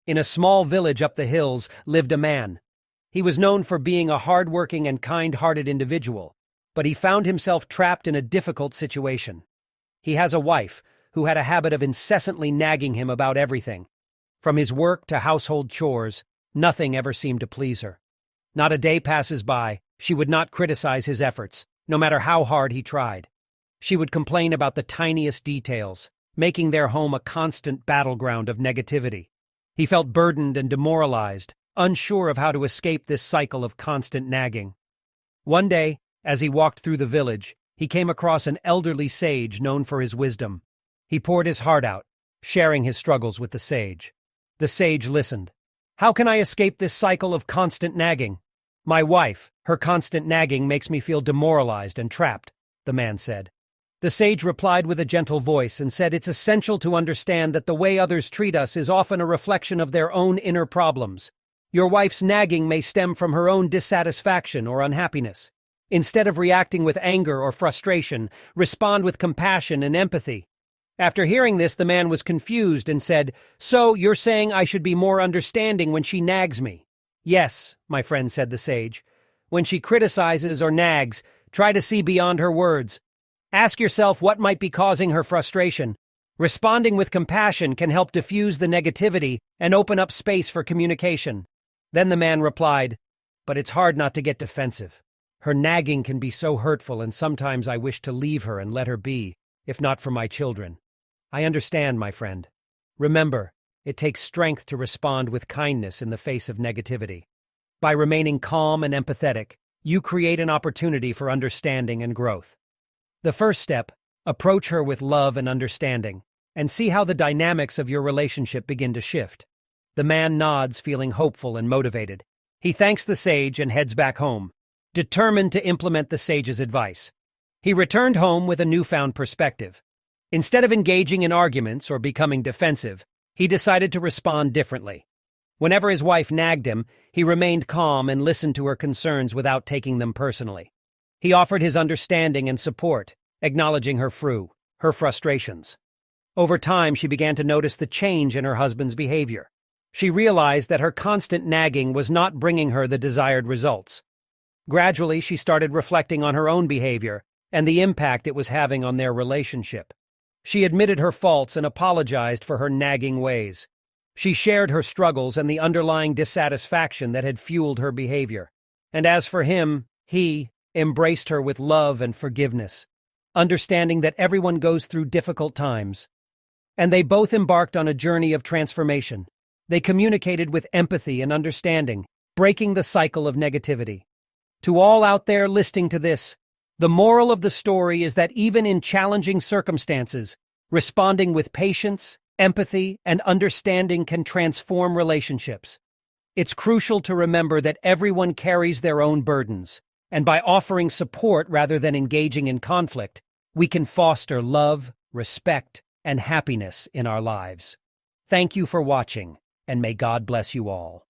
In a small village up the hills lived a man. He was known for being a hard-working and kind-hearted individual, but he found himself trapped in a difficult situation. He has a wife who had a habit of incessantly nagging him about everything. From his work to household chores, nothing ever seemed to please her. Not a day passes by, she would not criticize his efforts, no matter how hard he tried. She would complain about the tiniest details, making their home a constant battleground of negativity. He felt burdened and demoralized, unsure of how to escape this cycle of constant nagging. One day, as he walked through the village, he came across an elderly sage known for his wisdom. He poured his heart out, sharing his struggles with the sage. The sage listened. "How can I escape this cycle of constant nagging? My wife, her constant nagging makes me feel demoralized and trapped," the man said. The sage replied with a gentle voice and said it's essential to understand that the way others treat us is often a reflection of their own inner problems. Your wife's nagging may stem from her own dissatisfaction or unhappiness. Instead of reacting with anger or frustration, respond with compassion and empathy. After hearing this, the man was confused and said, "So, you're saying I should be more understanding when she nags me?" "Yes," my friend, said the sage. "When she criticizes or nags, try to see beyond her words. Ask yourself what might be causing her frustration. Responding with compassion can help diffuse the negativity and open up space for communication." Then the man replied, "But it's hard not to get defensive. Her nagging can be so hurtful, and sometimes I wish to leave her and let her be, if not for my children." "I understand, my friend. Remember, it takes strength to respond with kindness in the face of negativity. By remaining calm and empathetic, you create an opportunity for understanding and growth. The first step, approach her with love and understanding, and see how the dynamics of your relationship begin to shift." The man nods, feeling hopeful and motivated. He thanks the sage and heads back home, determined to implement the sage's advice. He returned home with a newfound perspective. Instead of engaging in arguments or becoming defensive, he decided to respond differently. Whenever his wife nagged him, he remained calm and listened to her concerns without taking them personally. He offered his understanding and support, acknowledging her frustrations. Over time, she began to notice the change in her husband's behavior. She realized that her constant nagging was not bringing her the desired results. Gradually, she started reflecting on her own behavior and the impact it was having on their relationship. She admitted her faults and apologized for her nagging ways. She shared her struggles and the underlying dissatisfaction that had fueled her behavior. And as for him, he embraced her with love and forgiveness, understanding that everyone goes through difficult times. And they both embarked on a journey of transformation. They communicated with empathy and understanding, breaking the cycle of negativity. To all out there listening to this, the moral of the story is that even in challenging circumstances, responding with patience, empathy, and understanding can transform relationships. It's crucial to remember that everyone carries their own burdens, and by offering support rather than engaging in conflict, we can foster love, respect, and happiness in our lives. Thank you for watching, and may God bless you all.